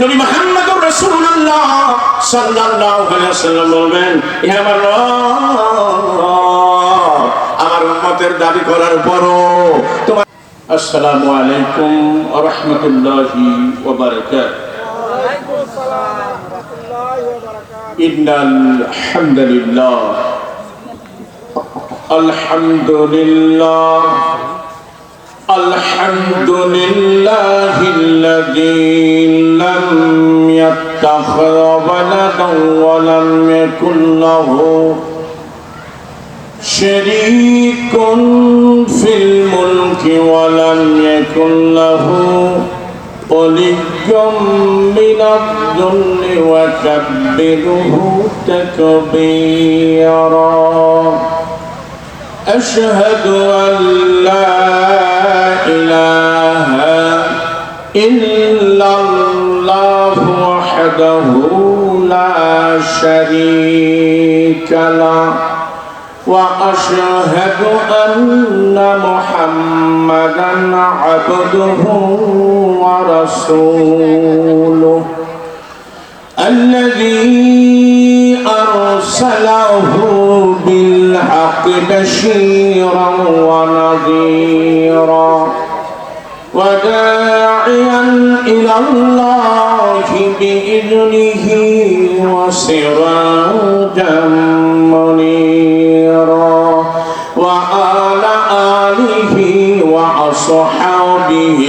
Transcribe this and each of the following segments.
নবী মুহাম্মদুর রাসূলুল্লাহ সাল্লাল্লাহু আলাইহি ওয়াসাল্লাম বলবেন, হে আমার রব, আমার উম্মতের দাবি করার পরও তোমার। আসসালামু আলাইকুম ওয়া রাহমাতুল্লাহি ওয়া বারাকাতুহু। ওয়া আলাইকুম আসসালাম ওয়া রাহমাতুল্লাহি ওয়া বারাকাতুহু। ইন্নাল হামদুলিল্লাহ আলহামদুলিল্লাহ আলহামদুলিল্লাহিল্লাযী লাম ইয়াত্তাখিয ওয়ালাদান ওয়া লাম ইয়াকুল লাহু শারীকুন ফিল মুলকি ওয়া লাম ইয়াকুল লাহু ওয়ালিয়্যুম মিনাদ-দুল্লি ওয়া কাব্বিরহু তাকবীরা। আশহাদু আল্লা ইলাহা ইল্লাল্লাহু ওয়াহদাহু লা শারীকা লাহু ওয়া আশহাদু আন্না মুহাম্মাদান আবদুহু ওয়া রাসূলুহু الذي أرسله بالحق بشيرا ونذيرا وداعيا إلى الله بإذنه وسراجا منيرا وعلى آله وأصحابه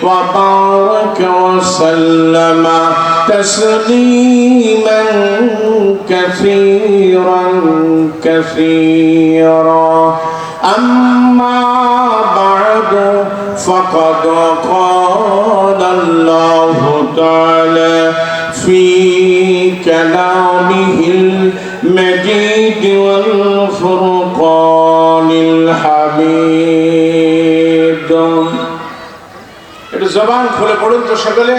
وبارك وسلم تسليما كثيرا كثيرا. أما بعد فقد قال الله تعالى في كلامه المجيد والفرقان الحميد. জবান খুলে পড়ুন তো সকলে।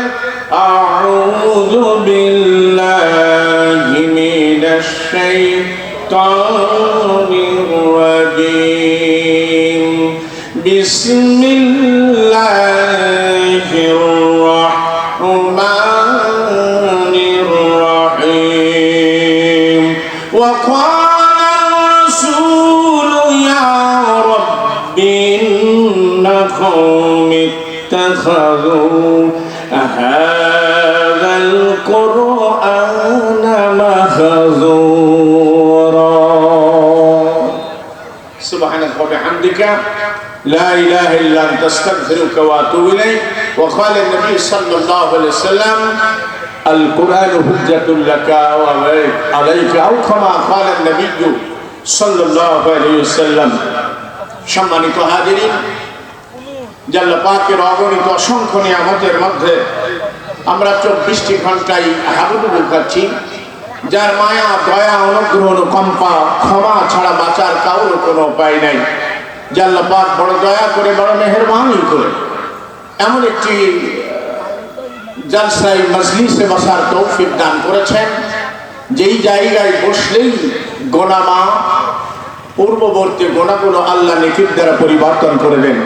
আউযু বিল্লাহি মিনাশ শাইতানির রাজীম। বিসমিল্লাহির রাহমানির রাহিম। ওয়া ক্বালা রাসূলু ইয়া রাব্বি ইন্না কওমি اتخذوا هذا القرآن مهجورا. سبحانك وبحمدك لا إله إلا أنت أستغفرك وأتوب إليك. وقال النبي صلى الله عليه وسلم القرآن حجة لك وعليك أو كما قال النبي صلى الله عليه وسلم. সম্মানিত হাজিরিন, আল্লাহ পাকের অগণিত অসংখ্য নিয়ামতের মধ্যে আমরা 24টি ঘন্টায় হাবুডুবু খাচ্ছি, যার মায়া দয়া অনুগ্রহ অনুকম্পা ক্ষমা ছাড়া বাঁচার কারোর কোনো উপায় নাই। আল্লাহ পাক বড় দয়া করে বড় মেহেরবানি করে এমন একটি জালসায় মজলিসে বসার তৌফিক দান করেছেন, যেই জায়গায় বসলেই গোনা মাফ, পূর্ববর্তী গোনাগুলো আল্লাহ নেকির দ্বারা পরিবর্তন করে দেন।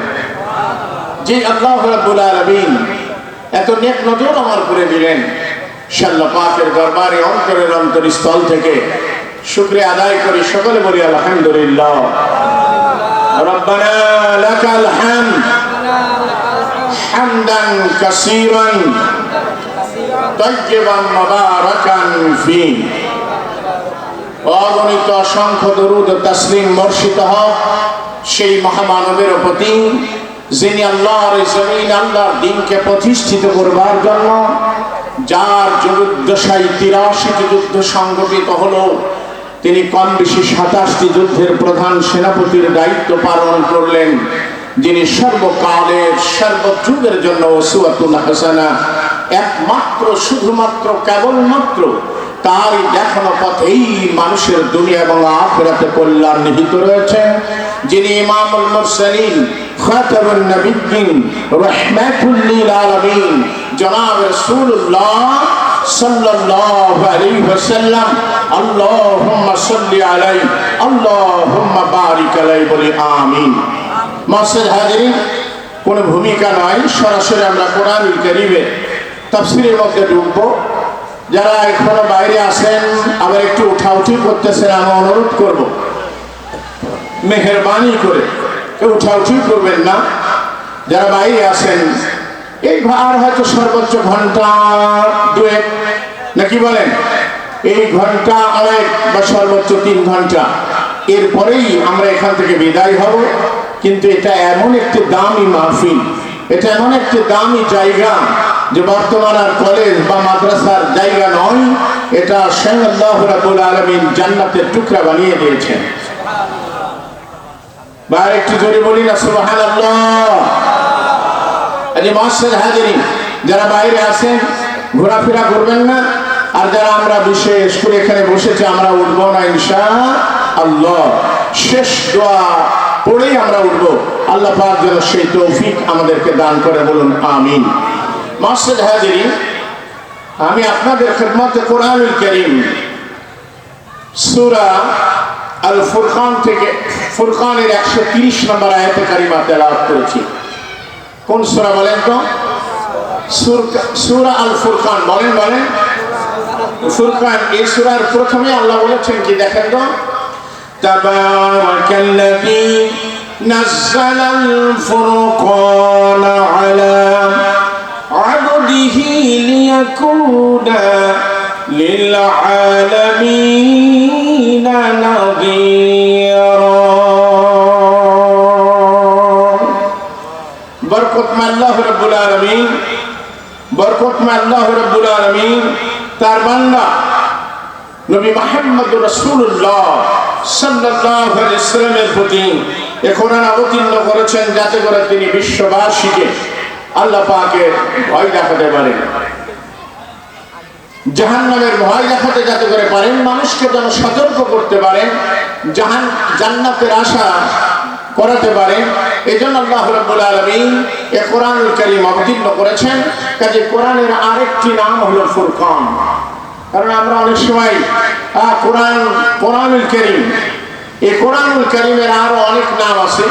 যে আল্লাহ রাব্বুল আলামিন এত নেক নজর আমার করে দিলেন, আল্লাহ পাকের দরবারে অন্তরের অন্তরস্থল থেকে শুকরিয়া আদায় করি। সকলে বলি আলহামদুলিল্লাহ। রব্বানা লাকাল হামদ হামদান কাসীরান তাইয়্যিবান মুবারাকান ফি। অগণিত অসংখ্য দরুদ ও তাসলিম বর্ষিত হোক সেই মহামানবের প্রতি, যিনি আল্লাহর জমিন আল্লাহর দ্বীনকে প্রতিষ্ঠিত করবার জন্য যার যুদ্ধশায়ী 83টি যুদ্ধ সংগঠিত হলো, তিনি কম বেশি 27টি যুদ্ধের প্রধান সেনাপতির দায়িত্ব পালন করলেন, যিনি সর্বকালের সর্বযুগের জন্য উসওয়াতুন হাসানা, একমাত্র শুধুমাত্র কেবলমাত্র তারই দেখানো পথেই মানুষের দুনিয়া এবং আখিরাতে কল্যাণ নিহিত রয়েছে, যিনি ইমামুল মুরসালিন খাতামুন নবিয়্যিন রাহমাতুল লিল আলামিন জনাব রাসূলুল্লাহ সাল্লাল্লাহু আলাইহি ওয়াসাল্লাম। আল্লাহুম্মা সাল্লি আলাইহি আল্লাহুম্মা বারিক আলাইহি বলি আমিন। মাসুদ হাজিরিন, কোনো ভূমিকা নয়, সরাসরি আমরা কোরআনুল কারীমে তাফসীরের মধ্যে ঢুকবো। যারা এখনো বাইরে আছেন আবার একটু উঠাউঠি করতেছেন, আমি অনুরোধ করব মেহেরবানি করে কেউ উঠাউঠি করবেন না। যারা বাইরে আছেন এই আর হয়তো সর্বোচ্চ ঘন্টা দুয়েক নাকি বলেন, এই ঘন্টা অনেক বা সর্বোচ্চ 3 ঘন্টা, এরপরেই আমরা এখান থেকে বিদায় হব। কিন্তু এটা এমন একটি দামি মাহফিল, এটা এমন একটি দামি জায়গা যে বর্তমান আর কলেজ বা মাদ্রাসার জায়গা নয়, এটা স্বয়ং আল্লাহ রাব্বুল আলামিন জান্নাতের টুকরা বানিয়ে দিয়েছেন। বা একটু জোরে বলি না সুবহানাল্লাহ। আজ মাসের হাজিরিন, যারা বাইরে আছেন ঘোরাফেরা করবেন না, আর যারা আমরা বিশেষ করে এখানে বসেছি আমরা উঠবো না ইনশাআল্লাহ। শেষ দোয়া পড়েই আমরা উঠবো। আল্লাহ পাক যেন সেই তৌফিক আমাদেরকে দান করে, বলুন আমিন। মাসের হাজিরিন, আমি আপনাদের খেদমতে কোরআনুল কারীম সূরা আল ফুরকান থেকে ফুরকানের 130 নম্বর আয়াতে কারিমা তেলাওয়াত করেছি। কোন সূরা বলেন তো? সূরা আল ফুরকান। বলেন বলেন ফুরকান। এই সূরার প্রথমে আল্লাহ বলেছেন কি দেখেন তো, তাবারাকাল্লাযী নাযালাল ফুরকানা আলা আবদিহি লিয়াকুনা লিল আলামিনা নাযীরা। বরকতময় আল্লাহ রাব্বুল আলামিন, বরকতময় আল্লাহ রাব্বুল আলামিন তার বান্দা নবী মুহাম্মদুর রাসূলুল্লাহ সাল্লাল্লাহু আলাইহি ওয়াসাল্লামের প্রতি এই কোরআন অবতীর্ণ করেছেন যাতে করে তিনি বিশ্ববাসীকে আল্লাহ পাকের ভয় দেখাতে পারেন, জাহান্নামের ভয় দেখাতে যাতে করে পারেন, মানুষকে যেন সতর্ক করতে পারেন, জান্নাতের আশা করাতে পারেন। এই জন্য আল্লাহ রাব্বুল আলামিন এই কোরআনুল কারীম অবতীর্ণ করেছেন। কাজে কোরআনের আরেকটি নাম হলো ফুরকান। কারণ আমরা অনেক সময় কোরআনুল কারীম, এই কোরআনুল কারীমের আরো অনেক নাম আছে,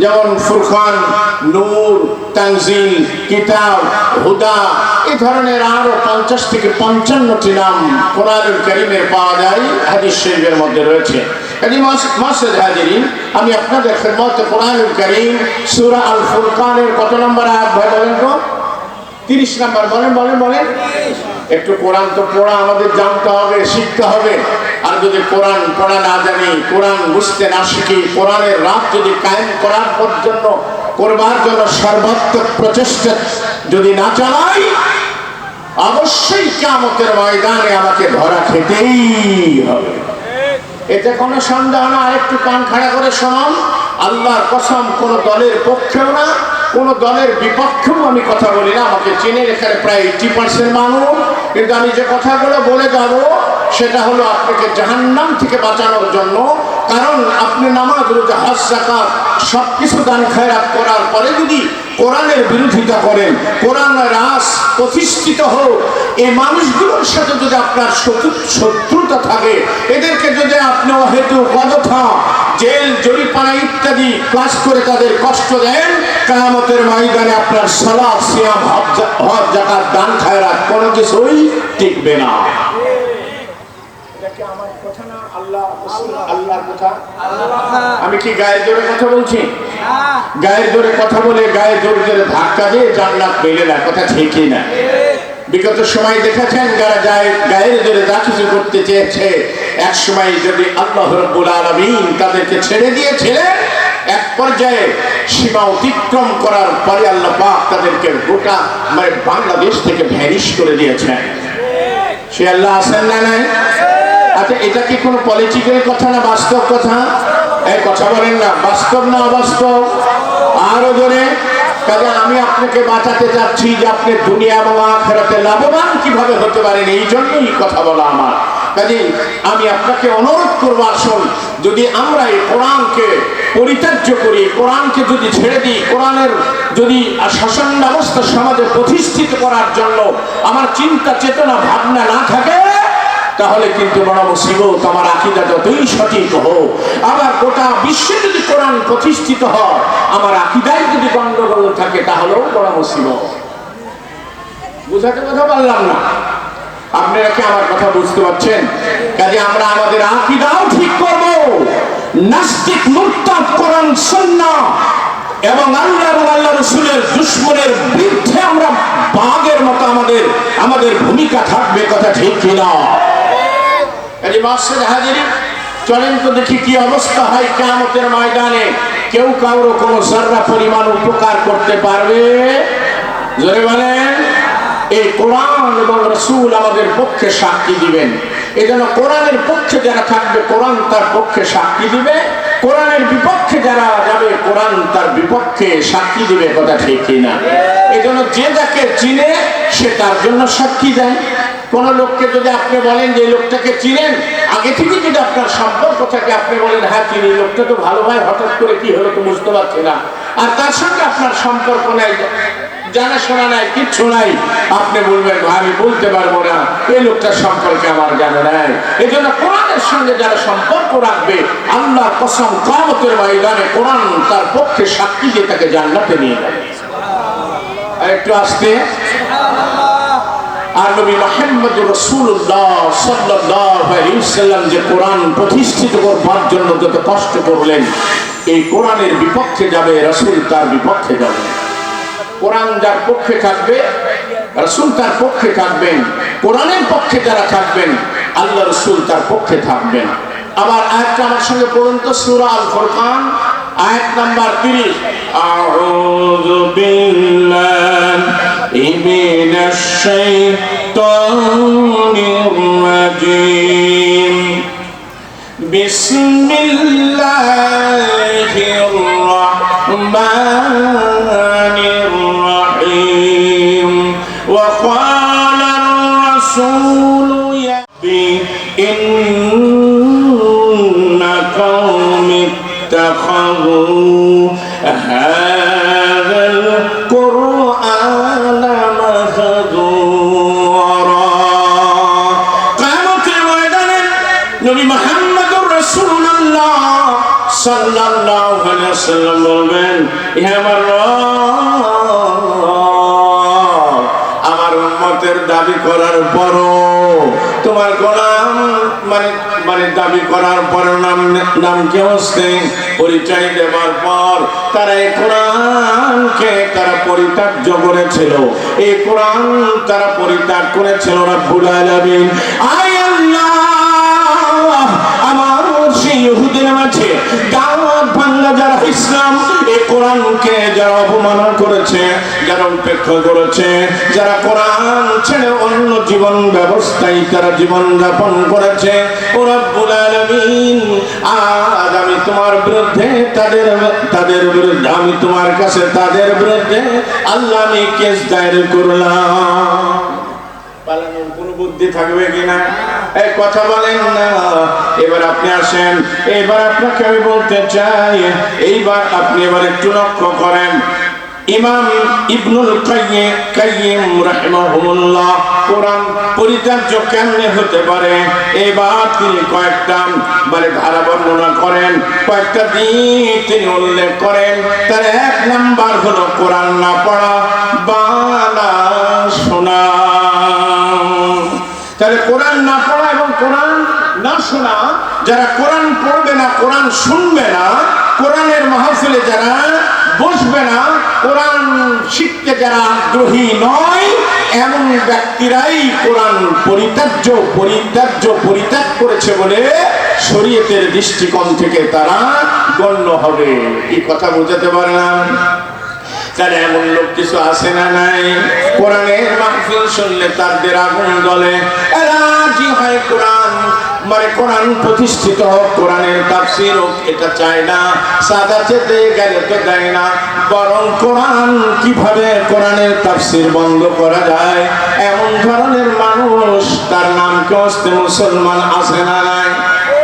যেমন ফুরকান, নূর, তানজিল, কিতাব, হুদা, এই ধরনের আরো 50 থেকে 55টি নাম কোরআনুল কারীমের পাওয়া যায়, হাদিস শরীফের মধ্যে রয়েছে। মাসেদ হাজিরিন, আমি আপনাদের খেদমতে কোরআনুল কারীম সূরা আল ফুরকানের কত নম্বর আয়াত ভাই বলেন তো? 30 নম্বর। বলেন বলেন বলেন। একটু কোরআন তো পড়া আমাদের জানতে হবে, শিখতে হবে। আর যদি কোরআন পড়া না জানি, কোরআন বুঝতে না শিখি, কোরআনের রাত যদি কায়েম করবার জন্য সর্বাত্মক প্রচেষ্টা যদি না চালাই, অবশ্যই কিয়ামতের ময়দানে আমাকে ধরা খেতেই হবে। এতে কোনো সন্দেহ না। আরেকটু কান খাড়া করে শুনুন, আল্লাহর কসম, কোন দলের পক্ষেও না, কোন দলের বিপক্ষেও আমি কথা বলি না। আমাকে চেনেন এখানে প্রায় 80% মানুষ, কিন্তু আমি যে কথাগুলো বলে যাব সেটা হলো আপনাকে জাহান্নাম থেকে বাঁচানোর জন্য। কারণ আপনি নামাজ, রোজা, হজ, যাকাত সবকিছু দান খয়রাত করার পরে যদি কোরআনের বিরোধিতা করেন, কোরআনের রাস প্রতিষ্ঠিত হোক, এই মানুষগুলোর সাথে যদি আপনার শত্রুতা থাকে, এদেরকে যদি আপনি অহেতু অযথা জেল, জরিমানা ইত্যাদি ক্লাস করে তাদের কষ্ট দেন, কিয়ামতের ময়দানে আপনার সালাত, সিয়াম, হজ, যাকাত, দান খয়রাত কোনো কিছুই টিকবে না। এটা কি আমার কথা না? আল্লাহর কথা। আমি কি গায়ের জোরে কথা বলছি? গায়ের জোরে কথা বলে গায়ে জোরে জোরে ধাক্কা দিয়ে জান্নাত পেলে না, কথা ঠিকই না। বিগত সময় দেখেছেন যারা গায়ের জোরে যা কিছু করতে চেয়েছে, এক সময় যদি আল্লাহ রাব্বুল আলামিন তাদেরকে ছেড়ে দিয়েছিলেন, এক পর্যায়ে সীমা অতিক্রম করার পরে আল্লাহ পাক তাদেরকে গোটা বাংলাদেশ থেকে ভ্যানিশ করে দিয়েছেন। সে আল্লাহ আছেন না নাই? আচ্ছা, এটা কি কোনো পলিটিক্যাল কথা না বাস্তব কথা? এই কথা বলেন না, বাস্তব না অবাস্তব? আরো জোরে। কাজে আমি আপনাকে বাঁচাতে চাচ্ছি যে আপনি দুনিয়া এবং আখিরাতে লাভবান কিভাবে হতে পারেন, এই জন্যই কথা বলা আমার। কাজে আমি আপনাকে অনুরোধ করবো, আসুন যদি আমরা এই কোরআনকে পরিত্যাজ্য করি, কোরআনকে যদি ছেড়ে দিই, কোরআনের যদি শাসন ব্যবস্থা সমাজে প্রতিষ্ঠিত করার জন্য আমার চিন্তা চেতনা ভাবনা না থাকে, তাহলে কিন্তু বড় মুসিবত। আমার আকীদা যতই সঠিক হোক, আবার গোটা বিশ্বে যদি কোরআন প্রতিষ্ঠিত হয়, আমার আকীদায় যদি গন্ডগোল থাকে, তাহলেও বড় মুসিবত। বুঝাতে কথা বললাম না, আপনারা কি আমার কথা বুঝতে পারছেন? কাজে আমরা আমাদের আকীদাও ঠিক করব, নাস্তিক মুরতাদ কোরআন সুন্নাহ এবং আল্লাহ এবং আল্লাহ রাসূলের দুশমনের বিরুদ্ধে আমরা বাঘের মতো আমাদের ভূমিকা থাকবে, কথা ঠিক কিনা? কাজে মাসের হাজিরি, চলেন তো দেখি কি অবস্থা হয় কিয়ামতের ময়দানে। কেউ কারো কোনো যারা পরিমাণ উপকার করতে পারবে? জোরে বলেন। এই কোরআন এবং রাসূল আমাদের পক্ষে সাক্ষী দিবেন। এজন্য কোরআনের পক্ষে যারা থাকবে কোরআন তার পক্ষে সাক্ষী দিবে, কোরআনের বিপক্ষে যারা যাবে কোরআন তার বিপক্ষে সাক্ষী দিবে, কথা ঠিক কিনা? এজন্য যে যাকে চিনে সে তার জন্য সাক্ষী দেয়। কোন লোককে যদি আপনি বলেন যে লোকটাকে চিনেন, আগে থেকে যদি আপনার সম্পর্ক থাকে, আপনি বলেন হ্যাঁ চিনি, লোকটা তো ভালো ভাই, হঠাৎ করে কি হলো তো বুঝতে পারছি না, আর তার সঙ্গে আপনার সম্পর্ক নাই, জানাশোনা নাই, কিচ্ছু নাই, আপনি বলবেন আমি বলতে পারবো না, এই লোকটার সম্পর্কে আমার জানা নাই। এই জন্য কোরআনের সঙ্গে যারা সম্পর্ক রাখবে, আল্লাহর কসম কিয়ামতের ময়দানে কোরআন তার পক্ষে সাক্ষী দিয়ে তাকে জান্নাতে নিয়ে যাবে। আর একটু আসতে, আর নবী মুহাম্মদুর রাসূলুল্লাহ সাল্লাল্লাহু আলাইহি ওয়াসাল্লাম যে কোরআন প্রতিষ্ঠিত করবার জন্য যত কষ্ট করলেন, এই কোরআনের বিপক্ষে যাবে রাসূল তার বিপক্ষে যাবে। কোরআন যার পক্ষে থাকবে রাসূল তার পক্ষে থাকবেন, কোরআনের পক্ষে যারা থাকবেন আল্লাহ রাসূল তার পক্ষে থাকবেন। আবার আয়াতটা আমার সঙ্গে পড়ুন তো, সূরা আল ফুরকান আয়াত নাম্বার 30। আউযু বিল্লাহি মিনাশ শাইতানির রাজীম। বিসমিল্লাহির রাহমানির রাহিম। ওয়া ক্বালার রাসূলু ইয়া ইন্না কওমি ইত্তাখাযু হাযাল কুরআনা মাহজুরা। কিয়ামতের ময়দানে নবী মুহাম্মদুর রাসূলুল্লাহ সাল্লাল্লাহু আলাইহি ওয়াসাল্লাম বলবেন, হে আমার রব, আমার উম্মতের দাবি করার পরও তোমার গোলাম মানে দাবি করার পর নামকে হস্তে পরিচয় দেওয়ার পর তারা এই কোরআনকে তারা পরিত্যাজ্য করেছিল, এই কোরআন তারা পরিত্যাগ করেছিল। রব্বুল আলামিন, আয় আল্লাহ, আমার সেই ইহুদির মাঝে দাওয়াত ভাঙ্গা যারা ইসলাম এই কোরআনকে যারা অপমান করেছে, যারা উপেক্ষা করেছে, যারা কোরআন ছেড়ে অন্য জীবন ব্যবস্থায় তারা জীবন যাপন করেছে, ও রব্বুল আলামিন, আজ আমি তোমার বিরুদ্ধে তাদের বিরুদ্ধে আমি তোমার কাছে তাদের বিরুদ্ধে আল্লাহ আমি কেস দায়ের করলাম। পালানোর কোন বুদ্ধি থাকবে কিনা? এই কথা বলেন না। এবার আপনি আসেন, এবার আপনাকে আমি বলতে চাই, এইবার আপনি এবার একটু লক্ষ্য করেন, ইমাম ইবনুল কাইয়িম রাহিমাহুল্লাহ কোরআন পরিত্যাজ্য কেমনে হতে পারে এবার তিনি কয়েকটা ধারা বর্ণনা করেন, কয়েকটা দিক তিনি উল্লেখ করেন। তার এক নাম্বার হলো কোরআন না পড়া বা না শোনা। তাহলে কোরআন না পড়া এবং কোরআন না শোনা, যারা কোরআন পড়বে না, কোরআন শুনবে না, কোরআনের মাহফিলে যারা বসবে না, কোরআন শিখতে যারা আগ্রহী নয়, এমন ব্যক্তিরাই কোরআন পরিত্যাগ করেছে বলে শরীয়তের দৃষ্টিকোণ থেকে তারা গণ্য হবে। এই কথা বোঝাতে পারলাম? তাহলে এমন লোক কিছু আছে না নাই? কোরআনের মাহফিল শুনলে তাদের আগুন জ্বলে, রাজি হয় কোরআন কোরআন প্রতিষ্ঠিত হোক, কোরআনের তাফসীর হোক, এটা চায় না। সাদা চেতে গেলে তো দেয় না, বরং কোরআন কিভাবে কোরআনের তাফসীর বন্ধ করা যায় এমন ধরনের মানুষ, তার নাম কি মুসলমান আছে না নাই?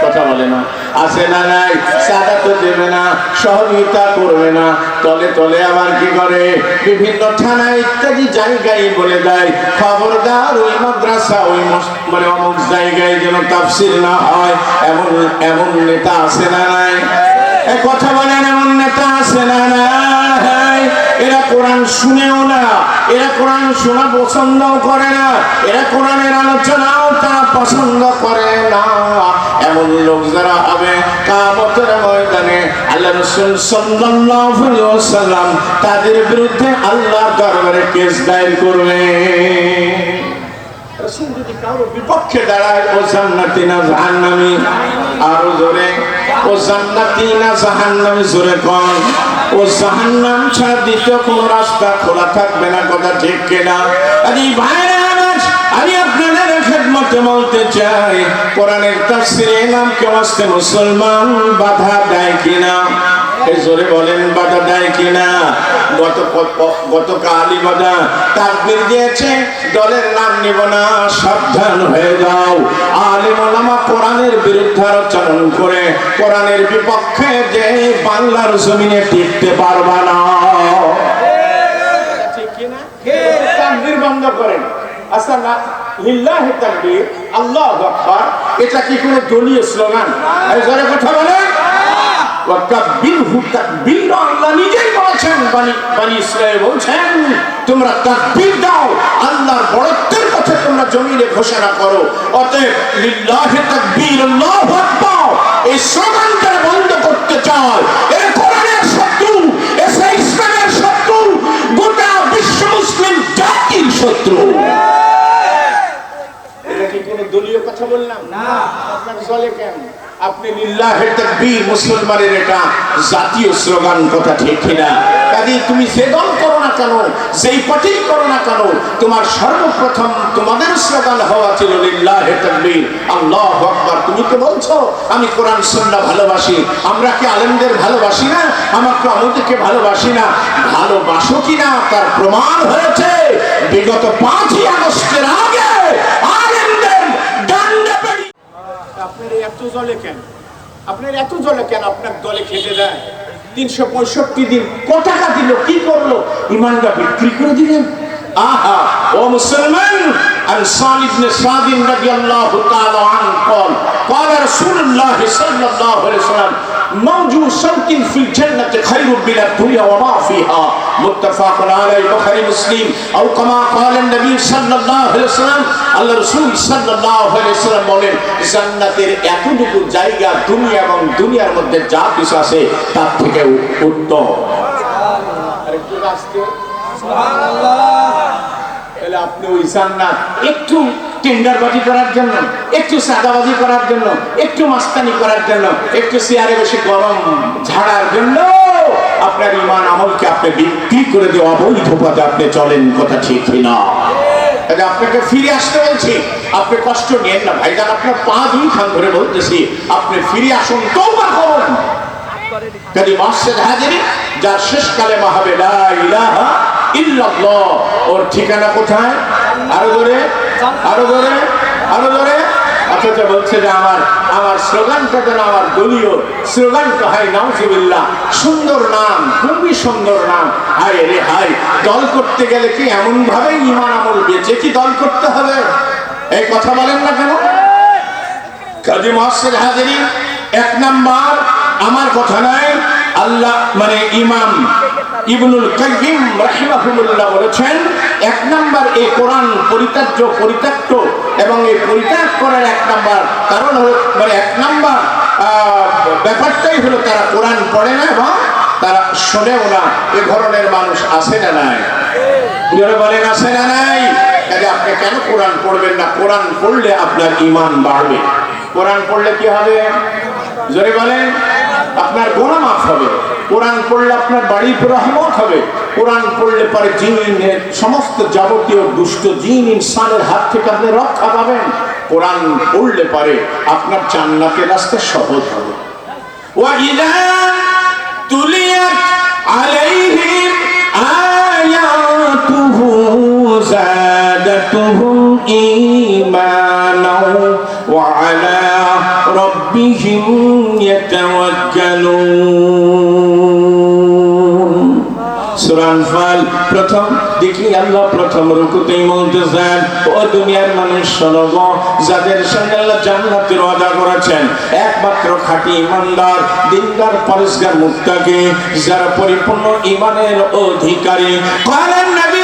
কথা বলে না, আছে না নাই? সাদা তো দেবে না, সহযোগিতা করবে না, তলে তলে আবার কি করে বিভিন্ন থানা ইত্যাদি জায়গায় বলে দেয়, খবরদার ওই মাদ্রাসা ওই অমুক জায়গায় যেন তাফসীর না হয়। এমন নেতা আছে না নাই? কথা বলেন, এমন নেতা আছে না নাই? এরা কোরআন শুনেও না, এরা কোরআন শোনা পছন্দ করে না, এরা কোরআনের আলোচনাও তারা পছন্দ করে না। এমন লোক যারা হবে কিয়ামতের ময়দানে আল্লাহ রাসূল সাল্লাল্লাহু আলাইহি ওয়াসাল্লাম তাদের বিরুদ্ধে আল্লাহর দরবারে কেস দায়ের করবে। রাসূল যদি কারো বিপক্ষে দাঁড়ায়, ও জান্নাতি না জাহান্নামী, আরো জোরে, ও জান্নাতি না জাহান্নামী, জোরে কোন, ও জাহান্নাম ছাড়া দ্বিতীয় কোনো রাস্তা খোলা থাকবে না। কথা ঠিক কিনা? আরে ভাইরা আমার, আমি আপনাদের খেদমতে বলতে চাই, কোরআনের তাফসীরে নাম কেউ আসতে মুসলমান বাধা দেয় কিনা? এই জোরে বলেন, বাধা দেয় কিনা? গতকালই বাধা তাকবীর দিয়েছে, দলের নাম নিব না, সাবধান হয়ে যাও। আলেম ওলামা কোরআনের বিরুদ্ধে আচরণ করে কোরআনের বিপক্ষে যে বাংলার জমিনে টিকতে পারবা না। ঠিক কিনা? তাকবীর বন্ধ করেন। আচ্ছা না, লিল্লাহি তাকবীর, আল্লাহু আকবার, এটা কি কোনো দলীয় স্লোগান? এই জোরে কথা বলেন। ওয়াকাব্বিরহু তাকবীরা, আল্লাহ নিজেই বলেছেন, বনি ইসরাঈল বলছেন তোমরা তাকবীর দাও, আল্লাহর বড়ত্বের কথা তোমরা জমিনে ঘোষণা করো। অতএব লিল্লাহি তাকবীর, আল্লাহু আকবার, এই স্লোগানটা বন্ধ করতে চায়। এর কোরআনের শত্রু, এসে ইসলামের শত্রু, গোটা বিশ্ব মুসলিম জাতির শত্রু। এটা কি কোনো দলীয় কথা বললাম? না। আপনার চলে কেন? আপনি লিল্লাহি তাকবীর, মুসলমানের এটা জাতীয় স্লোগান। কথা ঠিক কিনা? কাজে তুমি যে দল করো না কেন, যেই পার্টি করো না কেন, তোমার সর্বপ্রথম তোমাদের স্লোগান হওয়া ছিল লিল্লাহি তাকবীর, আল্লাহু আকবার। তুমি তো বলছো আমি কোরআন সুন্নাহ ভালোবাসি, আমরা কি আলেমদের ভালোবাসি না? আমাকে আমাদেরকে ভালোবাসি না? ভালোবাসো কিনা তার প্রমাণ হয়েছে বিগত 5ই আগস্টের আগে আলেমদের ডান্ডা পেড়ি। আপনার এত জলে কেন? আপনার এত জলে কেন? আপনার দলে খেতে দেয় 365 দিন কত টাকা দিল, কি করলো? ইমানটা বিক্রি করে দিলেন। আহা ও মুসলমান, আনসার ইবনে সাদ রাদিয়াল্লাহু তাআলা আনহু قال قال رسول الله صلى الله عليه وسلم موجود صوت في الجنة خير من الدنيا وما فيها متفق عليه البخاري مسلم أو كما قال النبي صلى الله عليه وسلم আল্লাহ রাসূল সাল্লাল্লাহু আলাইহি ওয়াসাল্লাম বলেন জান্নাতের এতটুকু জায়গা দুনিয়া এবং দুনিয়ার মধ্যে যা কিছু আছে তার থেকে উত্তম। আরেকটু আজকে সুবহানাল্লাহ। তাহলে আপনি ওই জান্নাত একটু টেন্ডারবাজি করার জন্য, একটু সাদাবাজি করার জন্য, একটু মাস্তানি করার জন্য, একটু চেয়ারে বসে গরম ঝাড়ার জন্য আপনার ঈমান আমলকে আপনি বিক্রি করে দিয়ে অবৈধ পথে আপনি চলেন। কথা ঠিক না? আপনাকে ফিরে আসতে বলছি, আপনি কষ্ট নিয়েন না ভাইজান, আপনার পা দুই খান ধরে বলতেছি, আপনি ফিরে আসুন, তওবা করুন। কাজী মুহসিন হাজিরি যার শেষ কালেমা হবে লা ইলাহা ইল্লাল্লাহ, ওর ঠিকানা কোথায়? আরো জোরে, আরো জোরে, আরো জোরে। অথচ বলছে যে আমার স্লোগানটা যেন আমার দলীয় স্লোগানটা হয় নাউজুবিল্লাহ। সুন্দর নাম, খুবই সুন্দর নাম। হায় রে হায়, দল করতে গেলে কি এমন ভাবে ঈমান আমল বেঁচে কি দল করতে হবে? এই কথা বলেন না কেন? কাজী মুহসিন হাজিরি 1 নাম্বার, আমার কথা নয়, আল্লাহ মানে ইমাম ইবনুল কাইয়িম রাহিমাহুল্লাহ বলেছেন 1 নাম্বার এই কোরআন পরিত্যক্ত এবং এই পরিত্যাগ করার 1 নাম্বার কারণ হলো, মানে 1 নাম্বার ব্যাপারটাই হলো তারা কোরআন পড়ে না এবং তারা শোনেও না। এ ধরনের মানুষ আছে না নাই? যারা বলেন আছে না নাই? তাহলে আপনি কেন কোরআন পড়বেন না? কোরআন পড়লে আপনার ঈমান বাড়বে। কোরআন পড়লে কি হবে? জোরে বলেন। আপনার গুনাহ মাফ হবে। কোরআন পড়লে আপনার বাড়ির রহমত হবে। কোরআন পড়লে পরে জিনের সমস্ত যাবতীয় দুষ্ট জিন ইনসানের হাত থেকে আপনি রক্ষা পাবেন। কোরআন পড়লে পরে আপনার জান্নাতের রাস্তা সহজ হবে। ওয়াইদা তুলিয়াত আলাইহিম আয়াতুহু যাদাতুহুম ঈমানাও ওয়া আলা রাব্বিহিম ইয়াতাওয়াক্কালুন। সূরা আনফাল প্রথম দেখি আল্লাহ প্রথম রুকুতেই বলতেছেন, ও দুনিয়ার মানুষ শোনো গো, যাদের সঙ্গে আল্লাহ জান্নাতের ওয়াদা করেছেন একমাত্র খাঁটি ঈমানদার, দিনদার, পরেশগার, মুত্তাকি, যারা পরিপূর্ণ ঈমানের অধিকারী। ক্বালান নবী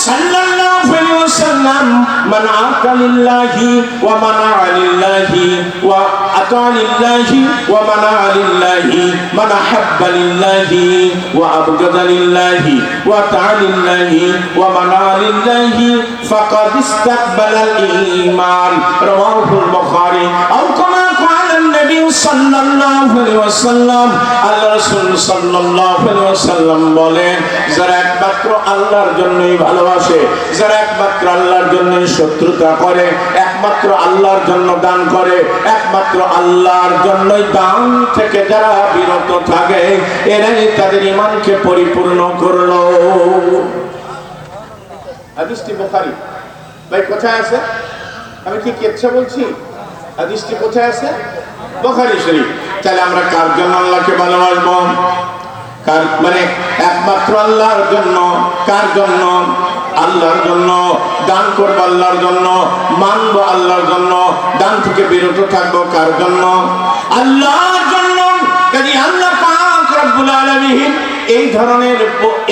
সাল্লাল্লাহু আলাইহি ওয়াসাল্লাম, মান আতা লিল্লাহি ওয়া মানা লিল্লাহি ওয়া আতা লিল্লাহি ওয়া মানা লিল্লাহি, মান আহাব্বা লিল্লাহি ওয়া আবগাদা লিল্লাহি ওয়া তাআ লিল্লাহি ওয়া মানা লিল্লাহি ফাকাদ ইসতাকবালাল ঈমান। রাওয়াহুল বুখারী। আও কামা ক্বালান নবী সাল্লাল্লাহু আলাইহি ওয়াসাল্লাম, আল্লাহ রাসূল সাল্লাল্লাহু আলাইহি ওয়াসাল্লাম বলেন, যারা একমাত্র আল্লাহর জন্যই ভালোবাসে, যারা একমাত্র আল্লাহর জন্যই শত্রুতা করে, একমাত্র আল্লাহর জন্য দান করে, একমাত্র আল্লাহর জন্যই দান থেকে যারা বিরত থাকে, এরাই তাদের ঈমানকে পরিপূর্ণ করলো। হাদিসটি বুখারী। ভাই কোথায় আছে? আমি কি কেচ্ছা বলছি? হাদিসটি কোথায় আছে? বুখারী শরীফ। তাহলে আমরা কার জন্য আল্লাহকে ভালোবাসবো? কার মানে একমাত্র আল্লাহর জন্য। কার জন্য? আল্লাহর জন্য। দান করবো আল্লাহর জন্য, মানবো আল্লাহর জন্য, দান থেকে বিরত থাকবো কার জন্য? আল্লাহর জন্য। কাজে আল্লাহ পাক রব্বুল আলামিন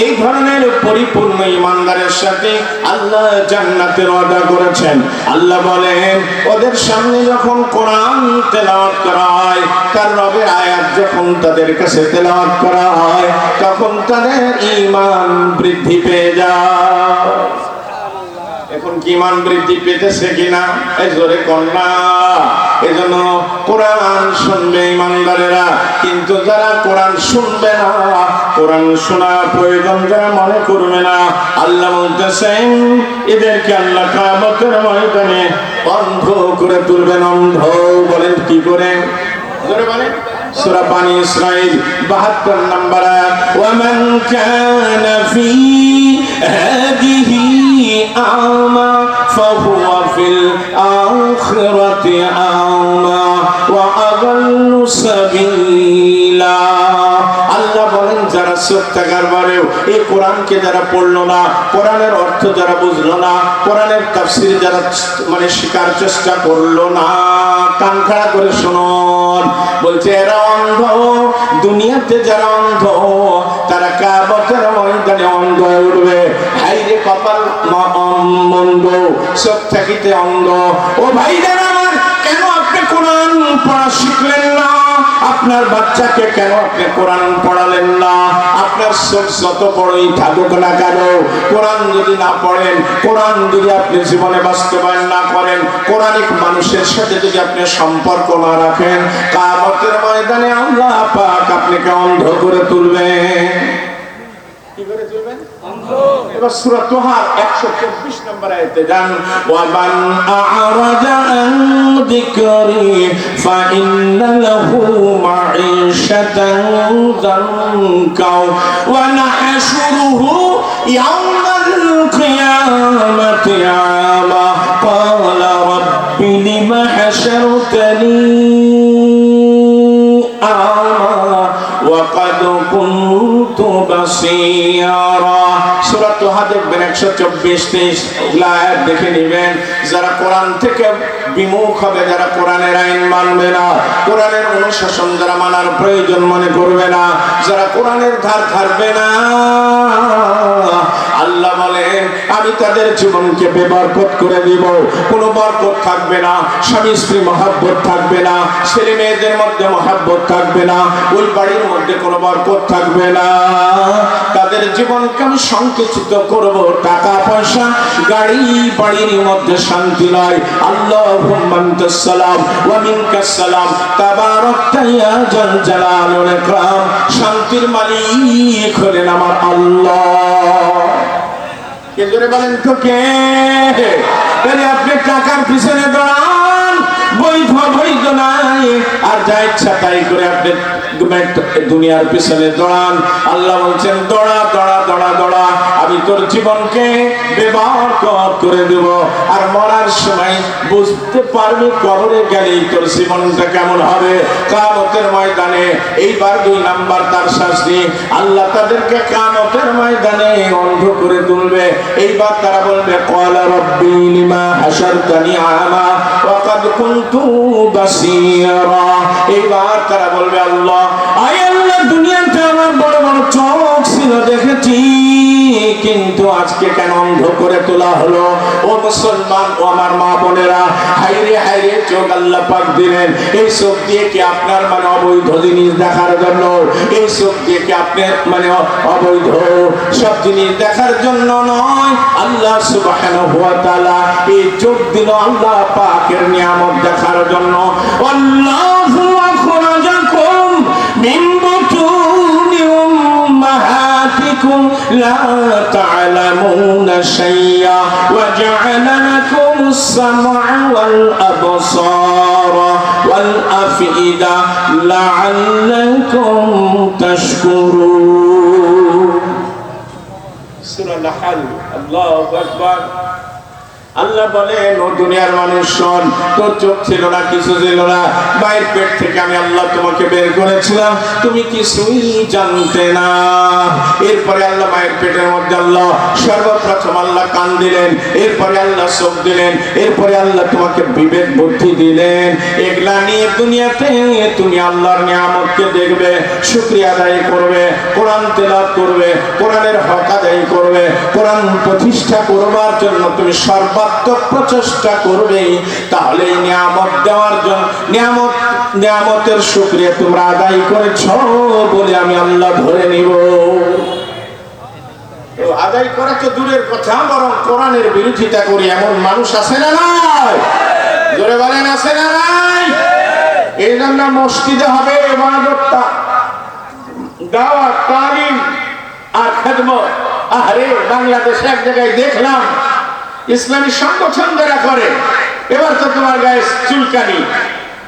এই ধরনের পরিপূর্ণ ঈমানদারের সাথে আল্লাহ জান্নাতের ওয়াদা করেছেন। আল্লাহ বলেন, ওদের সামনে যখন কোরআন তেলাওয়াত করা হয়, তার রবের আয়াত যখন তাদের কাছে তেলাওয়াত করা হয়, তখন তাদের ঈমান বৃদ্ধি পেয়ে যায়। এখন কি ঈমান বৃদ্ধি পেতেছে কিনা? এই জোরে কন্যা। এজন্য কোরআন শুনবে ঈমানদারেরা, কিন্তু যারা কোরআন শুনবে না, কোরআন শোনা প্রয়োজন যারা মনে করবে না, আল্লাহ বলতেছেন এদেরকে আল্লাহ কিয়ামতের ময়দানে অন্ধ করে তুলবেন। অন্ধ বলেন কি করে? জোরে বলেন। সূরা বানী ইসরাঈল ৭২ নম্বর আয়াত, ওয়া মান কানা ফি হাদিহি আমা ফাহুয়া ফিল আখিরাতি আমা ওয়া আযাল্লু সাবিলা। আল্লাহ বলেন, যারা চোখ থাকার পরেও এই কোরআনকে যারা পড়লো না, কোরআনের অর্থ যারা বুঝলো না, কোরআনের তাফসীর যারা মানে শিকার চেষ্টা করলো না, কান খাড়া করে শুনুন, বলছে এরা অন্ধ। দুনিয়াতে যারা অন্ধ, তারা কিয়ামতের ময়দানে অন্ধ হয়ে উঠবে। হায়রে কপাল মন্দ, চোখ থাকিতে অন্ধ। ও ভাইরা আমার, কেন আপনি কোরআন পড়া শিখলেন না? আপনার বাচ্চাকে কেন আপনি কোরআন পড়ালেন না? আপনার চোখ যত বড়ই থাকুক না কেন, কোরআন যদি না পড়েন, কোরআন যদি আপনি জীবনে বাস্তবায়ন না করেন, কোরআনিক মানুষের সাথে যদি আপনি সম্পর্ক না রাখেন, কিয়ামতের ময়দানে আল্লাহ পাক আপনাকে অন্ধ করে তুলবেন। কি করে তুলবেন? অন্ধ। এবার সূরা তোহার 124 নম্বর আয়াতে যান, ওয়া মান আ'রাদা আন যিকরি ফাইন্না লাহু মাঈশাতান যানকা ওয়া নাহশুরুহু ইয়াওমাল কিয়ামাতি আমা ক্বালা রাব্বি লিমা হাশারতানি আমা ওয়া ক্বাদ কুনতু বাসীরা। সূরা তোহা দেখবেন 124-23 আয়াত দেখে নেবেন। যারা কোরআন থেকে বিমুখ হবে, যারা কোরআনের আইন মানবে না, কোরআনের অনুশাসন যারা মানার প্রয়োজন মনে করবে না, যারা কোরআনের ধার ধারবে না, আল্লাহ বলেন আমি তাদের জীবনকে বেবরকত করে দিব। কোনো বরকত থাকবে না, স্বামী স্ত্রী মহব্বত থাকবে না, ছেলে মেয়েদের মধ্যে মহব্বত থাকবে না, ওই বাড়ির মধ্যে কোনো বরকত থাকবে না। তাদের জীবনকে আমি সংকুচিত করব। টাকা পয়সা গাড়ি বাড়ির মধ্যে শান্তি নয়। আল্লাহুম্মা আনতাস সালাম ওয়া মিনকাস সালাম তাবারাকতা ইয়া জাল জালাল ওয়াল ইকরাম। শান্তির মালিক হলেন আমার আল্লাহ। কে জোরে বলেন তো কে? তাহলে আপনি টাকার পিছনে দৌড়ান, বৈধ নাই, আর যা ইচ্ছা তাই করে আপনি দুনিয়ার পিছনে দৌড়ান। আল্লাহ বলছেন দৌড়া দৌড়া দৌড়া দৌড়া, আমি তোর জীবনকে বেবরকত করে দেব। আর মরার সময় বুঝতে পারবি কবরে গেলেই তোর জীবনটা কেমন হবে। কিয়ামতের ময়দানে এইবার 2 নাম্বার তার শাস্তি, আল্লাহ তাদেরকে কিয়ামতের ময়দানে অন্ধ করে তুলবে। এইবার তারা বলবে ক্বালা রাব্বি লিমা হাশারতানি আমা ওয়া ক্বাদ কুনতু বাসীরা। এইবার তারা বলবে আল্লাহ, আয় আল্লাহ, দুনিয়াতে আমার বড় বড় চোখ ছিল, দেখেছি, কিন্তু আজকে কেন অন্ধ করে তোলা হলো? ও মুসলমান, ও আমার মা বোনেরা, হাইরে হাইরে চোখ আল্লাহ পাক দিলেন। এই চোখ দিয়ে কি আপনার মানে অবৈধ জিনিস দেখার জন্য? এই চোখ দিয়ে কি আপনার মানে অবৈধ সব জিনিস দেখার জন্য নয়। আল্লাহ সুবহানাহু ওয়া তাআলা এই চোখ দিল আল্লাহ পাকের নিয়ামত দেখার জন্য। আল্লাহু আখরাজাকুম মিন বুতুনি উম্মাহাতিকুম লা তা'লামুনা শাইআ ওয়া জা'আলা লাকুমুস সাম'a ওয়াল আবসারা ওয়াল আফইদা লা'আল্লাকুম তাশকুরুন। সূরা নাহল। আল্লাহু আকবার। আল্লাহ বলেন, ও দুনিয়ার মানুষ শোন, তোর চোখ ছিল না, কিছু ছিল না, মায়ের পেট থেকে আমি আল্লাহ তোমাকে বের করেছিলাম, তুমি কিছুই জানতে না। এরপরে আল্লাহ মায়ের পেটের মধ্যে আল্লাহ সর্বপ্রথম আল্লাহ কান দিলেন, এরপরে আল্লাহ চোখ দিলেন, এরপরে আল্লাহ তোমাকে বিবেক বুদ্ধি দিলেন। এগুলা নিয়ে দুনিয়াতে তুমি আল্লাহর নিয়ামতকে দেখবে, শুকরিয়া আদায় করবে, কোরআন তেলাওয়াত করবে, কোরআনের হক আদায় করবে, কোরআন প্রতিষ্ঠা করবার জন্য তুমি সর্বাত্মক প্রচেষ্টা করবে। তাহলে নিয়ামত দেওয়ার জন্য নিয়ামতের শুকরিয়া তোমরা আদায় করেছ বলে আমি আল্লাহ ধরে নিব। তো আদায় করা তো দূরের কথা, বরং কোরআনের বিরোধিতা করি এমন মানুষ আছে না নাই? জোরে বলেন, আছে না নাই? এই জন্য মসজিদে হবে ইবাদতটা, দাওয়াত, তালিম আর খেদমত। আরে বাংলাদেশে এক জায়গায় দেখলাম ইসলামী সংগঠন যারা করে, এবার তো তোমার গায়ে চুলকানি,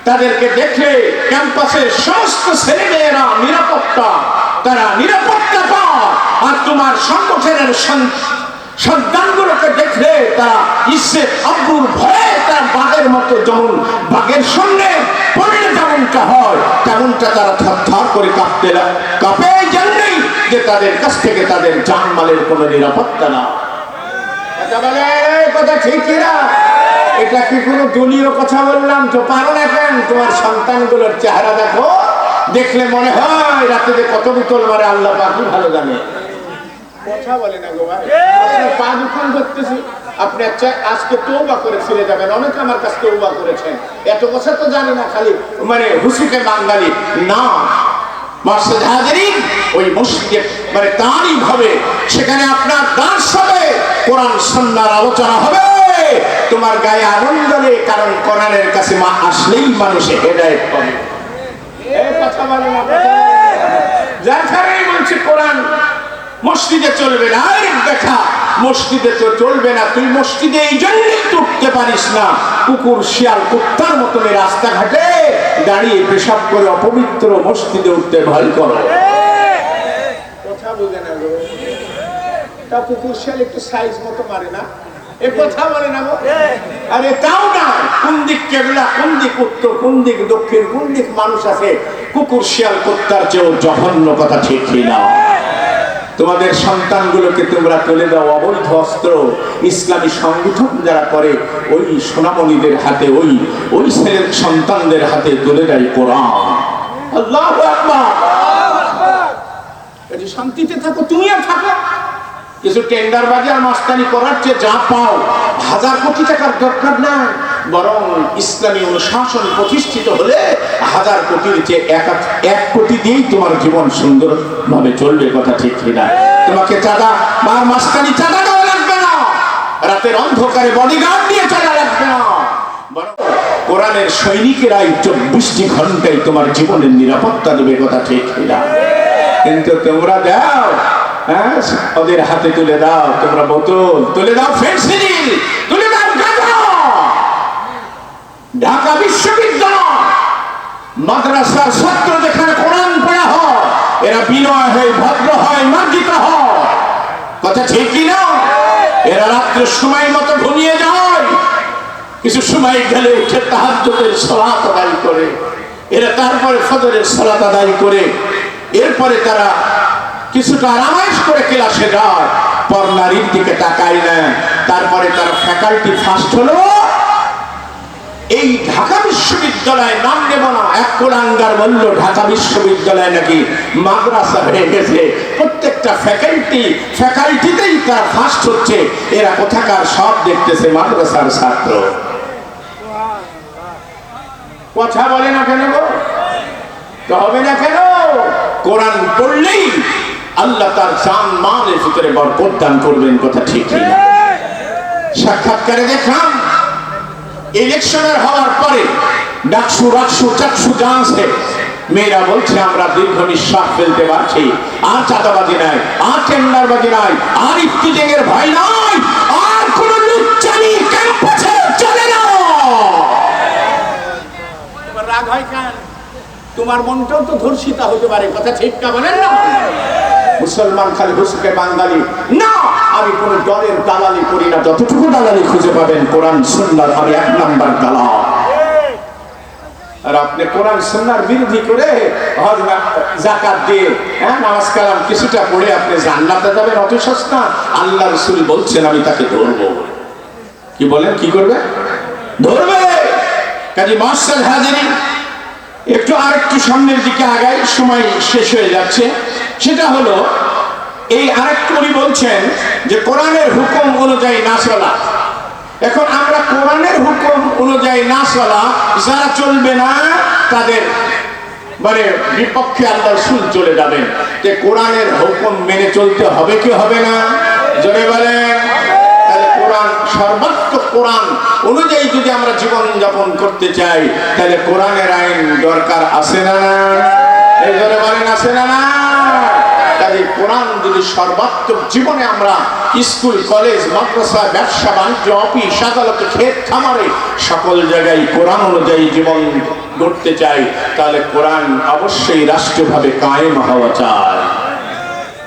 তাদেরকে দেখলে ক্যাম্পাসের সমস্ত ছেলেমেয়েরা নিরাপত্তা, তারা নিরাপত্তা পায়। আর তোমার সংগঠনের সন্তানগুলোকে দেখলে তারা ইসে আব্বুর ভয়ে তারা বাঘের মতো, যেমন বাঘের সঙ্গে পড়লে যেমনটা হয় তেমনটা তারা থরথর করে কাঁপে, জানলেই যে তাদের কাছ থেকে তাদের জানমালের কোনো নিরাপত্তা না। কথা ঠিক কিনা? এটা কি কোনো দলীয় কথা বললাম? তো পারো না কেন? তোমার সন্তানগুলোর চেহারা দেখো, দেখলে মনে হয় রাতে যে কত বোতল মারে আল্লাহ পাকই ভালো জানে। কথা বলে না গো ভাই, পা দুখান ধরতেছি। আপনি আজকে তওবা করে ফিরে যাবেন। অনেকে আমার কাছে তওবা করেছেন, এত কথা তো জানি না, খালি মানে হুসুকে বাঙালি না। মাসজিদ হাজিরিন, ওই মসজিদে মানে তারই হবে, সেখানে আপনার দাস হবে, কোরআন সুন্নাহর আলোচনা হবে, তোমার গায়ে আনন্দ নেই, কারণ কোরআনের কাছে মা আসলেই মানুষে হেদায়েত পাবে। এই কথা বলে না, যার কারণে বলছি কোরআন মসজিদে চলবে না। আরেক দেখা, মসজিদে তো চলবে না, তুই মসজিদে এই জন্যই উঠতে পারিস না, কুকুর শিয়াল কুত্তার মতন রাস্তাঘাটে দাঁড়িয়ে পেশাব করে অপবিত্র মসজিদে উঠতে ভয় করো। কথা বুঝে না গো, তা কুকুর শিয়াল একটু সাইজ মতো মারে না, এ কথা বলে না গো। আরে তাও না, কোন দিক কেবলা, কোন দিক উত্তর, কোন দিক দক্ষিণ, কোন দিক মানুষ আছে, কুকুর শিয়াল কুত্তার চেয়েও জঘন্য কথা, ঠিক না? তোমাদের সন্তানগুলোকে তোমরা তুলে দাও অবৈধ অস্ত্র, ইসলামী সংগঠন যারা করে ওই সোনামণিদের হাতে, ওই ছেলের সন্তানদের হাতে তুলে দেয় কোরআন। আল্লাহু আকবার। এই শান্তিতে থাকো, তুমিও থাকো। কিছু টেন্ডারবাজি আর মাস্তানি করার চেয়ে যা পাও, 1000 কোটি টাকার দরকার না, বরং ইসলামী অনুশাসন প্রতিষ্ঠিত হলে 1000 কোটির চেয়ে 1 কোটি দিয়েই তোমার জীবন সুন্দরভাবে চলবে। কথা ঠিক কিনা? তোমাকে চাঁদা বা মাস্তানি চাঁদা দেওয়া লাগবে না, রাতের অন্ধকারে বডিগার্ড দিয়ে চাঁদা লাগবে না, বরং কোরআনের সৈনিকেরাই 24টি ঘন্টায় তোমার জীবনের নিরাপত্তা দেবে। কথা ঠিক কিনা? কিন্তু তোমরা দাও, হ্যাঁ, ওদের হাতে তুলে দাও তোমরা বোতল, তুলে দাও ফেন্সিডিল, তুলে দাও গাঁজা। ঢাকা বিশ্ববিদ্যালয় মাদ্রাসার ছাত্র যেখানে কোরআন পড়া হয়, হয়, মার্জিত হয়। কথা ঠিক কিনা? এরা রাত্রে সময় মতো ঘুমিয়ে যায়, কিছু সময় গেলে উঠে তাহাজ্জুদের সালাত আদায় করে, এরা তারপরে ফজরের সালাত আদায় করে এরপরে তারা কিছুটা আরামাইশ করে ক্লাসে যায়, পর নারীর দিকে তাকায় না। তারপরে তারা ফ্যাকাল্টি ফার্স্ট হলো। এই ঢাকা বিশ্ববিদ্যালয় নাম নেব না, এক কোলাঙ্গার বলল ঢাকা বিশ্ববিদ্যালয় নাকি মাদ্রাসা হয়ে গেছে, প্রত্যেকটা ফ্যাকাল্টিতেই তারা ফার্স্ট হচ্ছে। এরা কোথাকার সব দেখতেছে মাদ্রাসার ছাত্র। কথা বলে না কেন গো? তো হবে না কেন? কোরআন পড়লেই আল্লাহ তার জান মালের ভিতরে বরকত দান করবেন। কথা ঠিক না? সাক্ষাৎকারে দেখলাম ইলেকশনের হওয়ার পরে ডাকসু রাকসু চাকসু জানছে, মেয়েরা বলছে আমরা দীর্ঘ নিঃশ্বাস ফেলতে পারছি, আর চাঁদাবাজি নাই, আর টেন্ডারবাজি নাই, আর ইফতিজিং এর ভয় নাই, আর কোন লুচ্চামি ক্যাম্পাসে চলে না। তোমার রাগ হয় কেন? তোমার মনটাও তো ধর্ষিতা হতে পারে। কথা ঠিক না বলেন না? মুসলমান খালি হুসকে বাঙালি না, আমি কোন দলের দালালি করি না। যতটুকু দালালি খুঁজে পাবেন কোরআন সুন্নাহর, আমি এক নাম্বার দালাল। আর আপনি কোরআন সুন্নাহর বিরোধী করে হজ যাকাত দিয়ে নামাজ কালাম কিছুটা পড়ে আপনি জান্নাতে যাবেন, অত সস্তা? আল্লাহ রাসূল বলছেন আমি তাকে ধরবো। কি বলেন? কি করবে? ধরবে। কাজী মাশাল হাজিরিন, একটু আরেকটু সামনের দিকে আগাই, সময় শেষ হয়ে যাচ্ছে। সেটা হলো এই আরেকটু উনি বলছেন যে কোরআনের হুকুম অনুযায়ী না চলা। এখন আমরা কোরআনের হুকুম অনুযায়ী না চলা, যারা চলবে না তাদের মানে বিপক্ষে আল্লাহ রাসূল চলে যাবেন। যে কোরআনের হুকুম মেনে চলতে হবে কি হবে না? জোরে বলেন। তাহলে কোরআন সর্বাত্মক কোরআন অনুযায়ী যদি আমরা জীবন যাপন করতে চাই, তাহলে কোরআনের আইন দরকার আছে না? এই জোরে বলেন, আছে না? কোরআন যদি সর্বাত্মক জীবনে আমরা স্কুল কলেজ মাদ্রাসা ব্যবসা বাণিজ্য অফিস আদালত ক্ষেত খামারে সকল জায়গায় কোরআন অনুযায়ী জীবন গড়তে চাই, তাহলে কোরআন অবশ্যই রাষ্ট্রভাবে কায়েম হওয়া চাই।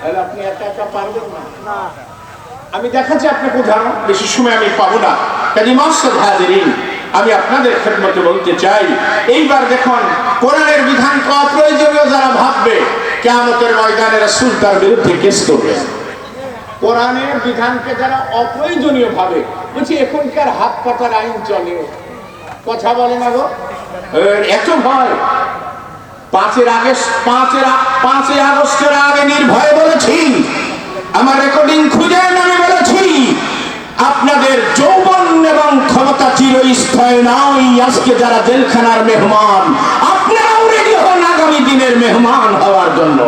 তাহলে আপনি একা একা পারবেন না। আমি দেখাচ্ছি আপনাকে উদাহরণ, বেশি সময় আমি পাবো না। কাজী মাশাআল্লাহ হাজিরিন, আমি আপনাদের খেদমতে বলতে চাই, এইবার দেখুন কোরআনের বিধান অপ্রয়োজনীয় যারা ভাববে, কিয়ামতের ময়দানে রাসূল তার বিরুদ্ধে কেস করবে। কোরআনের বিধানকে যারা অপ্রয়োজনীয় ভাবে, বলছি এখনকার হাত পাতার আইন চলে, কথা বলে না গো? এত ভয়। 5ই আগস্টের আগে নির্ভয়ে বলেছি, আমার রেকর্ডিং খুঁজে আমি বলেছি আপনাদের যৌবন এবং ক্ষমতা চিরস্থায়ী নয়। আজকে যারা জেলখানার মেহমান, আপনারাও রেডি হন আগামী দিনের মেহমান হওয়ার জন্য।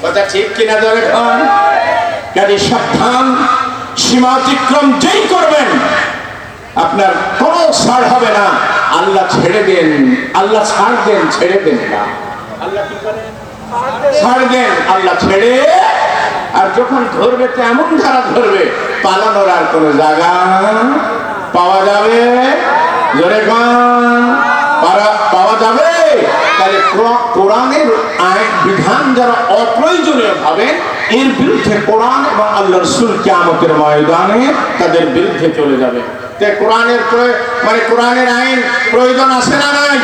কথা ঠিক কিনা ধরে খান? কাজে সাবধান, সীমা অতিক্রম যেই করবেন আপনার কোনো ছাড় হবে না। আল্লাহ ছেড়ে দেন, আল্লাহ ছাড় দেন, ছেড়ে দেন না। আল্লাহ কি করেন? ছাড় দেন, আল্লাহ ছেড়ে। আর যখন ধরবে তো এমন ধারা ধরবে, পালানোর আর কোনো জায়গা পাওয়া যাবে? জোরে পাওয়া যাবে? তাহলে কোরআনের আইন বিধান যারা অপ্রয়োজনীয় ভাবেন, এর বিরুদ্ধে কোরআন এবং আল্লাহ রাসূল কিয়ামতের ময়দানে তাদের বিরুদ্ধে চলে যাবে। কোরআনের মানে কোরআনের আইন প্রয়োজন আছে না নাই?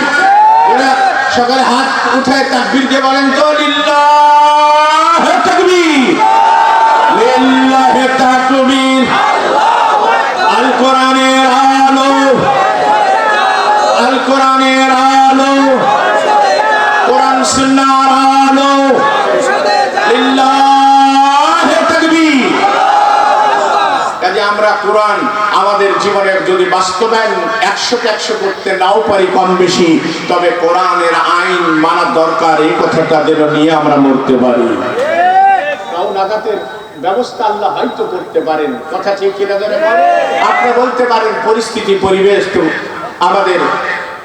এরা সকালে হাত উঠায় তাকবীর দিয়ে বলেন তো, লিল্লাহি তাকবীর, লিল্লাহি তাকবীর। আল কোরআনের আলো, আল কোরআনের আলো, কোরআন সুন্নাহর আলো, লিল্লাহি তাকবীর। কাজে আমরা কোরআন আমাদের জীবনে যদি বাস্তবায়ন 100-100 করতে নাও পারি কম বেশি, তবে কোরআনের আইন মানা দরকার, এই কথাটা যেন নিয়ে আমরা মরতে পারি। তাও নাজাতের ব্যবস্থা আল্লাহ হয়তো করতে পারেন। কথা ঠিক কিনা জানেন? আপনি বলতে পারেন পরিস্থিতি পরিবেশ তো আমাদের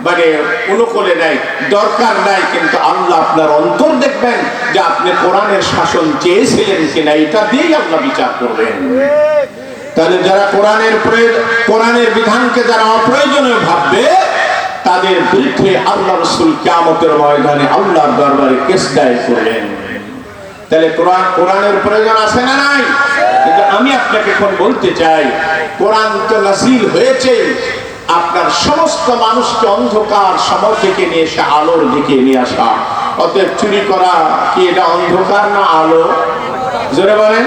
মানে অনুকূলে নাই, দরকার নাই, কিন্তু আল্লাহ আপনার অন্তর দেখবেন যে আপনি কোরআনের শাসন চেয়েছিলেন কিনা, এটা দিয়েই আল্লাহ বিচার করবেন। তাহলে যারা কোরআনের বিধানকে যারা অপ্রয়োজনীয় ভাববে, তাদের বিরুদ্ধে আল্লাহ রাসূল কিয়ামতের ময়দানে আল্লাহর দরবারে কেস দায়ের করবেন। তাহলে কোরআনের প্রয়োজন আছে না নাই? কিন্তু আমি আপনাকে এখন বলতে চাই, কোরআন তো নাযিল হয়েছে আপনার সমস্ত মানুষকে অন্ধকার সময় থেকে নিয়ে এসে আলোর দিকে নিয়ে আসা। অতএব চুরি করা কি এটা অন্ধকার না আলো? জোরে বলেন।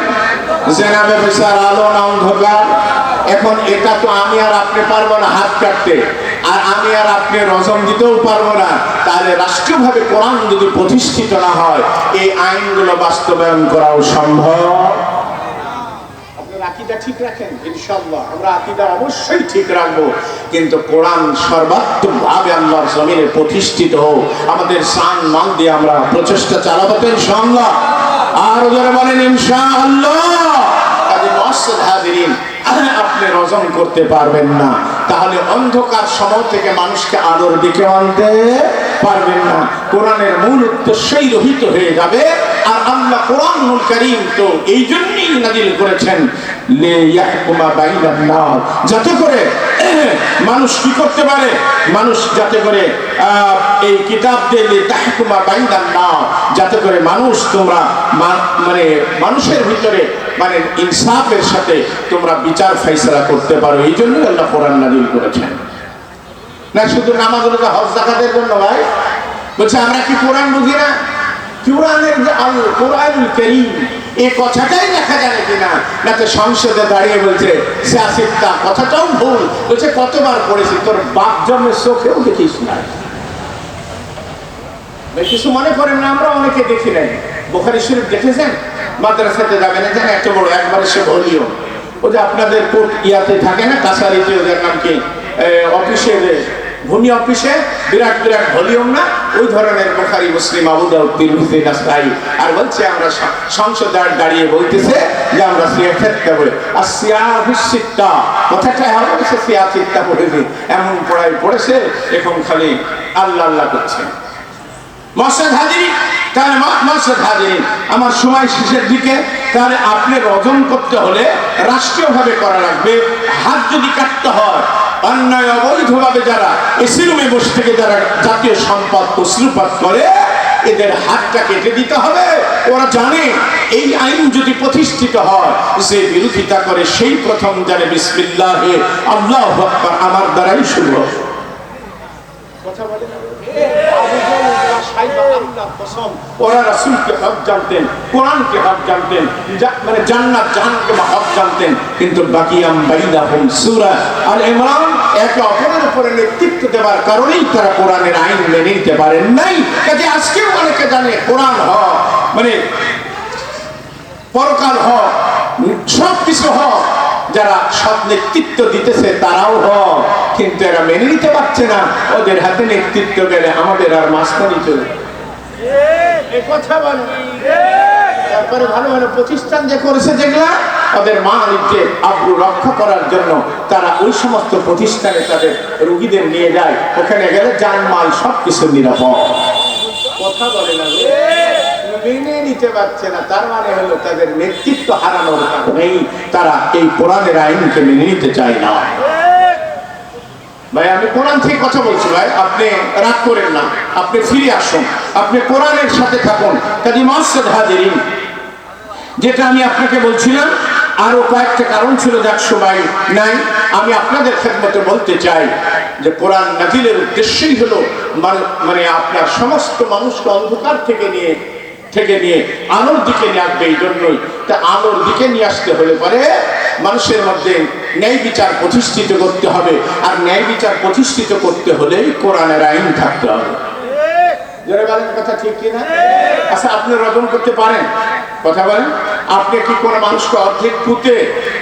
জেনা ব্যভিচার আলো না অন্ধকার? এখন এটা তো আমি আর আপনি পারবো না হাত কাটতে, আর আমি আর আপনি রজম দিতেও পারবো না। তাহলে রাষ্ট্রীয়ভাবে কোরআন যদি প্রতিষ্ঠিত না হয়, এই আইনগুলো বাস্তবায়ন করাও সম্ভব। আকীদা ঠিক রাখেন, ইনশাআল্লাহ আমরা আকীদা অবশ্যই ঠিক রাখবো, কিন্তু কোরআন সর্বাত্মকভাবে আল্লাহর জমিনে প্রতিষ্ঠিত হোক, আমাদের জান মাল দিয়ে আমরা প্রচেষ্টা চালাবো ইনশাআল্লাহ। আর যারা বলেন ইনশাআল্লাহ। কাজে মুআসসাদ হাজিরিন, আপনি রজম করতে পারবেন না, তাহলে অন্ধকার সময় থেকে মানুষকে আলোর দিকে আনতে পারবেন না। কোরআনের মূল উদ্দেশ্যই রহিত হয়ে যাবে। আর আল্লাহ কোরআনুল কারীম তো এই জন্যই নাযিল করেছেন লিয়াহকুমা বাইনান নাস, যাতে করে মানুষ কি করতে পারে, মানুষ যাতে করে এই কিতাব দিয়ে লিতাহকুমা বাইনান নাস, যাতে করে মানুষ তোমরা মানে মানুষের ভিতরে মানে ইনসাফের সাথে তোমরা বিচার ফাইসলা করতে পারো। এই জন্যই আল্লাহ কোরআন নাযিল করেছেন। না শুধু নামাজ রোজা হজ যাকাতের জন্য ভাই। বলছে আমরা কি কোরআন বুঝি না? কোরআনের যে আল কোরআনুল কারীম, এই কথাটাই লেখা জানে কিনা? না তো সংসদে দাঁড়িয়ে বলছে সিয়াসিত্তা, কথাটাও ভুল। বলছে কতবার পড়েছি, তোর বাপ জন্মের চোখেও দেখিস না। কিছু মনে করেন না, আমরা অনেকে দেখি নাই। বুখারী শরীফ দেখেছেন? মাদ্রাসাতে যাবেন, যেন এত বড় একবারে সে ভলিউম, ও যে আপনাদের কোর্ট ইয়াতে থাকে না, কাছারিতে, ওদের নাম কি, অফিসে, ভূমি অফিসে বিরাট বিরাট ভলিউম না, ওই ধরনের বুখারী, মুসলিম, আবু দাউদ, তিরমিজি, নাসাই। আর বলছে আমরা সংসদে দাঁড়িয়ে বলতেছে যে আমরা সিয়াসিত্তা বলে, আর সিয়াসিত্তা কথাটা হবে সে সিয়াসিত্তা পড়েছে, এমন পড়াই পড়েছে, এখন খালি আল্লাহ আল্লাহ করছে। মুআসসাদ হাজিরিন, তাহলে মুআসসাদ হাজিরিন, আমার সময় শেষের দিকে। তাহলে আপনি রজম করতে হলে রাষ্ট্রীয়ভাবে করা লাগবে। হাত যদি কাটতে হয়, অন্যায় অবৈধভাবে যারা এসি রুমে বসে থেকে যারা জাতীয় সম্পদ তসরুপাত করে, এদের হাতটা কেটে দিতে হবে। ওরা জানে এই আইন যদি প্রতিষ্ঠিত হয়, যে বিরোধিতা করে সেই প্রথম জানে বিসমিল্লাহে আল্লাহু আকবার, আমার দ্বারাই শুরু হবে। কথা বলে না? ওরা রাসূলকে হক জানতেন, কোরআনকে হক জানতেন, মানে জান্নাত জাহান্নামকে হক জানতেন, কিন্তু বাকিয়াম বাইনাহুম সূরা আল ইমরান একে অপরের উপরে নেতৃত্ব দেওয়ার কারণেই তারা কোরআনের আইন মেনে নিতে পারেন নাই। কাজে আজকেও অনেকে জানে কোরআন হক, মানে পরকাল হক, সব কিছু হক, যারা সব নেতৃত্ব দিতেছে তারাও হক, কিন্তু এরা মেনে নিতে পারছে না। ওদের হাতে নেতৃত্ব গেলে আমাদের আর মাস্তানি চলে। তারপরে ভালো ভালো প্রতিষ্ঠান যে করেছে যেগুলা, তাদের মান ইজ্জত আবরু রক্ষা করার জন্য তারা ওই সমস্ত প্রতিষ্ঠানে তাদের রোগীদের নিয়ে যায়। ওখানে গেলে জানমাল সবকিছু নিরাপদ। কথা বলে না, মেনে নিতে পারছে না। তার মানে হলো তাদের নেতৃত্ব হারানোর কারণেই তারা এই কোরআনের আইনকে মেনে নিতে চায় না। ভাই আমি কোরআন থেকে কথা বলছি ভাই, আপনি রাগ করেন না, আপনি ফিরে আসুন, আপনি কোরআনের সাথে থাকুন। কাজী মুআসসাদ হাজিরিন, যেটা আমি আপনাকে বলছিলাম, আরো কয়েকটা কারণ ছিল, যাক সময় নাই। আমি আপনাদের খেদমতে বলতে চাই যে কোরআন নাযিলের উদ্দেশ্যই হলো মানে আপনার সমস্ত মানুষকে অন্ধকার থেকে নিয়ে আলোর দিকে নিয়ে আসবে। এই জন্যই তা আলোর দিকে নিয়ে আসতে হলে পরে মানুষের মধ্যে ন্যায় বিচার প্রতিষ্ঠিত করতে হবে। আর ন্যায় বিচার প্রতিষ্ঠিত করতে হলে কোরআনের আইন থাকতে হবে। যারা বলেন কথা ঠিক কিনা? আচ্ছা, আপনি রজম করতে পারেন? কথা বলেন। আপনি কি কোনো মানুষকে অর্ধেক পুঁতে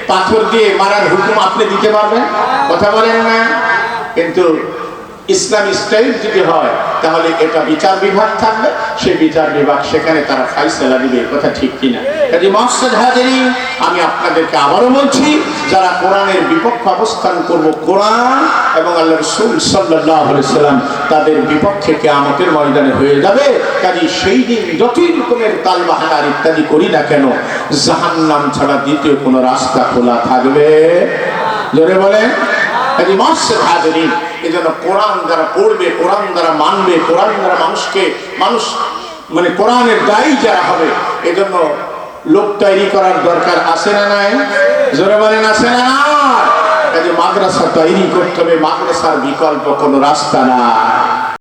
পাথর দিয়ে মারার হুকুম আপনি দিতে পারবেন? কথা বলেন না। কিন্তু ইসলামী স্টাইল যদি হয়, তাহলে এটা বিচার বিভাগ থাকবে, সেই বিচার বিভাগ সেখানে তারা ফাইসালা দিবে। কথা ঠিক কিনা? কাজী মুআসসাদ হাজিরিন, আমি আপনাদেরকে আবারও বলছি, যারা কোরআনের বিপক্ষে অবস্থান করব, কোরআন এবং আল্লাহ রাসূল সাল্লাল্লাহু আলাইহি সাল্লাম তাদের বিপক্ষে কিয়ামতের ময়দানে হয়ে যাবে। কাজী সেই দিন যতই রকমের তালবাহার ইত্যাদি করি না কেন, জাহান্নাম ছাড়া দ্বিতীয় কোনো রাস্তা খোলা থাকবে? জোরে বলেন। কাজী মুআসসাদ হাজিরিন, এজন্য কোরআন যারা পড়বে, কোরআন যারা মানবে, কোরআন যারা মানুষ মানে কোরআনের দায়ী যারা হবে, এজন্য লোক তৈরি করার দরকার আছে না নাই? জোরে বলেন আছে না নাই? কাজে মাদ্রাসা তৈরি করতে হবে, মাদ্রাসার বিকল্প কোনো রাস্তা নাই।